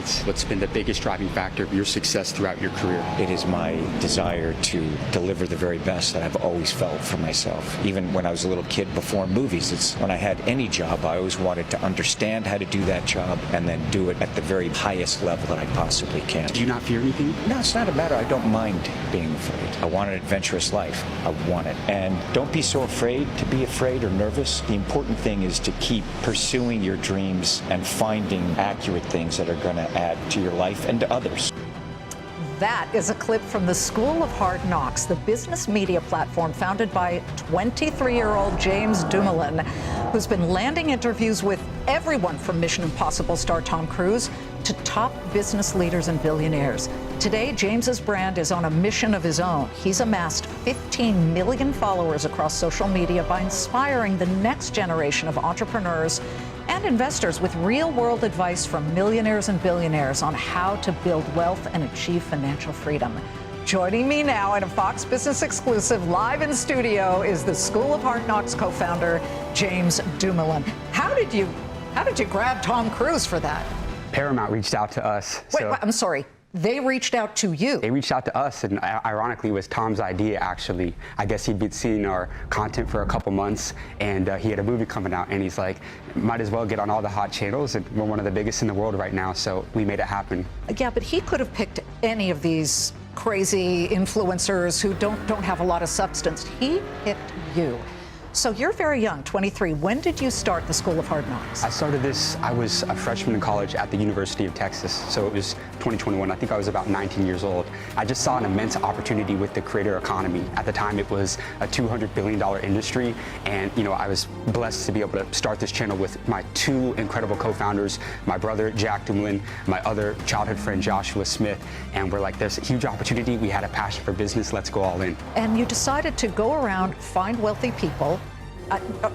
athletes. What's been the biggest driving factor of your success throughout your career? It is my desire to deliver the very best that I've always felt for myself. Even when I was a little kid before movies, it's when I had any job, I always wanted to understand how to do that job and then do it at the very highest level that I possibly can. Do you not fear anything? No, it's not a matter. I don't mind being afraid. I want an adventurous life. I want it. And don't be so afraid to be afraid or nervous. The important thing is to keep pursuing your dreams and finding accurate things that are going to add to your life and to others. That is a clip from the School of Hard Knocks, the business media platform founded by 23-year-old James Dumoulin, who's been landing interviews with everyone from Mission Impossible star Tom Cruise to top business leaders and billionaires. Today, James's brand is on a mission of his own. He's amassed 15 million followers across social media by inspiring the next generation of entrepreneurs and investors with real-world advice from millionaires and billionaires on how to build wealth and achieve financial freedom. Joining me now in a Fox Business exclusive live in studio is the School of Hard Knocks co-founder, James Dumoulin. How did you grab Tom Cruise for that? Paramount reached out to us. Wait, I'm sorry. They reached out to you. They reached out to us, and ironically, it was Tom's idea, actually. I guess he'd been seeing our content for a couple months, and he had a movie coming out, and he's like, might as well get on all the hot channels, and we're one of the biggest in the world right now, so we made it happen. Yeah, but he could have picked any of these crazy influencers who don't have a lot of substance. He picked you. So you're very young, 23. When did you start the School of Hard Knocks? I started this, I was a freshman in college at the University of Texas, so it was 2021. I think I was about 19 years old. I just saw an immense opportunity with the creator economy. At the time, it was a $200 billion industry, and I was blessed to be able to start this channel with my two incredible co-founders, my brother, Jack Dumoulin, my other childhood friend, Joshua Smith, and we're like, there's a huge opportunity. We had a passion for business. Let's go all in. And you decided to go around, find wealthy people.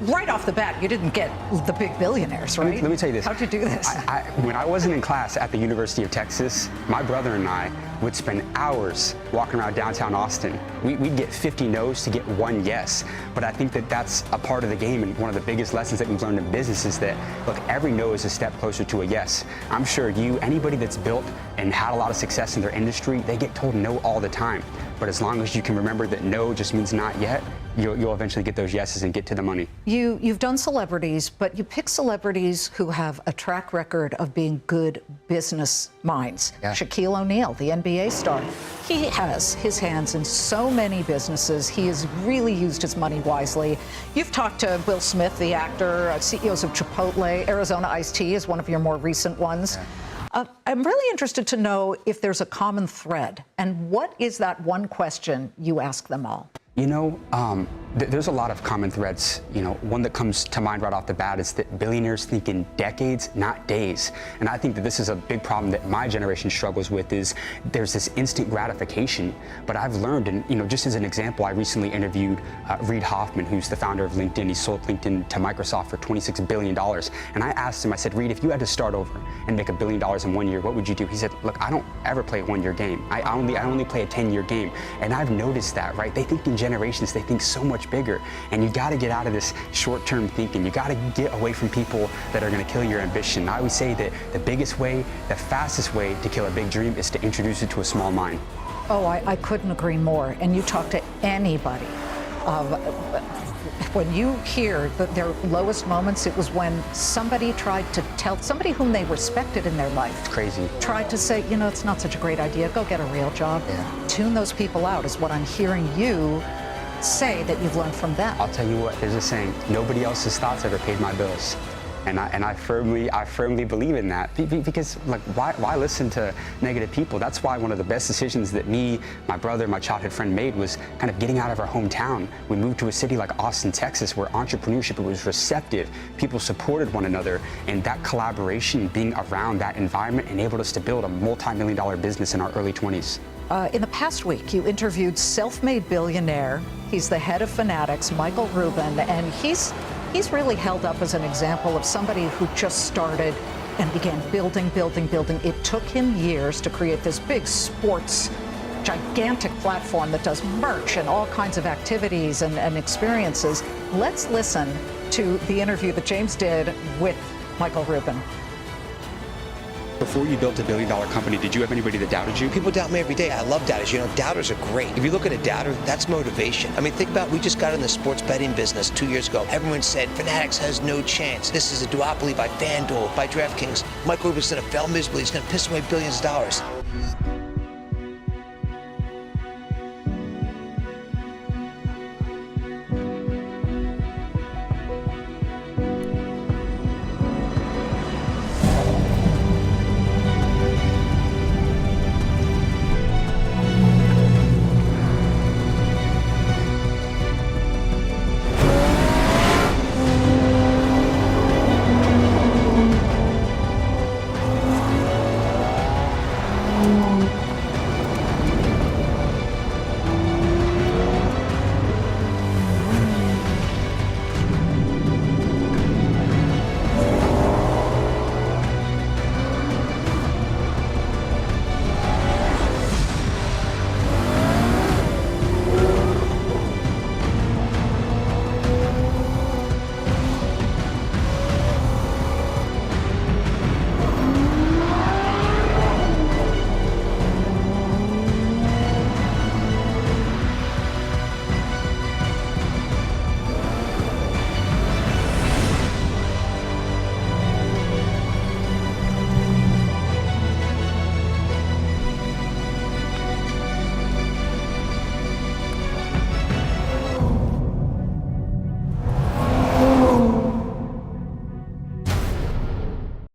Right off the bat, you didn't get the big billionaires, right? Let me tell you this. How'd you do this? When I wasn't in class at the University of Texas, my brother and I would spend hours walking around downtown Austin. We'd get 50 no's to get one yes. But I think that that's a part of the game, and one of the biggest lessons that we've learned in business is that, look, every no is a step closer to a yes. I'm sure anybody that's built and had a lot of success in their industry, they get told no all the time. But as long as you can remember that no just means not yet, you'll eventually get those yeses and get to the money. You've done celebrities, but you pick celebrities who have a track record of being good business minds. Yeah. Shaquille O'Neal, the NBA star, he has his hands in so many businesses. He has really used his money wisely. You've talked to Will Smith, the actor, CEOs of Chipotle. Arizona Iced Tea is one of your more recent ones. Yeah. I'm really interested to know if there's a common thread, and what is that one question you ask them all? There's a lot of common threads. One that comes to mind right off the bat is that billionaires think in decades, not days. And I think that this is a big problem that my generation struggles with, is there's this instant gratification. But I've learned, and just as an example, I recently interviewed Reid Hoffman, who's the founder of LinkedIn. He sold LinkedIn to Microsoft for $26 billion. And I asked him, I said, Reid, if you had to start over and make $1 billion in 1 year, what would you do? He said, look, I don't ever play a 1-year game. I only play a 10-year game. And I've noticed that, right? They think in generations, they think so much bigger, and you got to get out of this short-term thinking. You got to get away from people that are going to kill your ambition. I always say that the biggest way, the fastest way to kill a big dream is to introduce it to a small mind. Oh, I couldn't agree more. And you talk to anybody, when you hear that their lowest moments, it was when somebody tried to tell somebody whom they respected in their life. It's crazy. Tried to say, it's not such a great idea. Go get a real job. Yeah. Tune those people out is what I'm hearing you say that you've learned from them. I'll tell you what, there's a saying, nobody else's thoughts ever paid my bills. And I firmly believe in that, because why listen to negative people? That's why one of the best decisions that me, my brother, my childhood friend made was kind of getting out of our hometown. We moved to a city like Austin, Texas, where entrepreneurship was receptive. People supported one another, and that collaboration, being around that environment, enabled us to build a multi-million-dollar business in our early 20s. In the past week, you interviewed self-made billionaire. He's the head of Fanatics, Michael Rubin, and he's really held up as an example of somebody who just started and began building. It took him years to create this big sports, gigantic platform that does merch and all kinds of activities and experiences. Let's listen to the interview that James did with Michael Rubin. Before you built $1 billion company, did you have anybody that doubted you? People doubt me every day. I love doubters. You know, doubters are great. If you look at a doubter, that's motivation. I mean, think about, we just got in the sports betting business 2 years ago. Everyone said Fanatics has no chance. This is a duopoly by FanDuel, by DraftKings. Mike Rubin's going to fail miserably. He's going to piss away billions of dollars.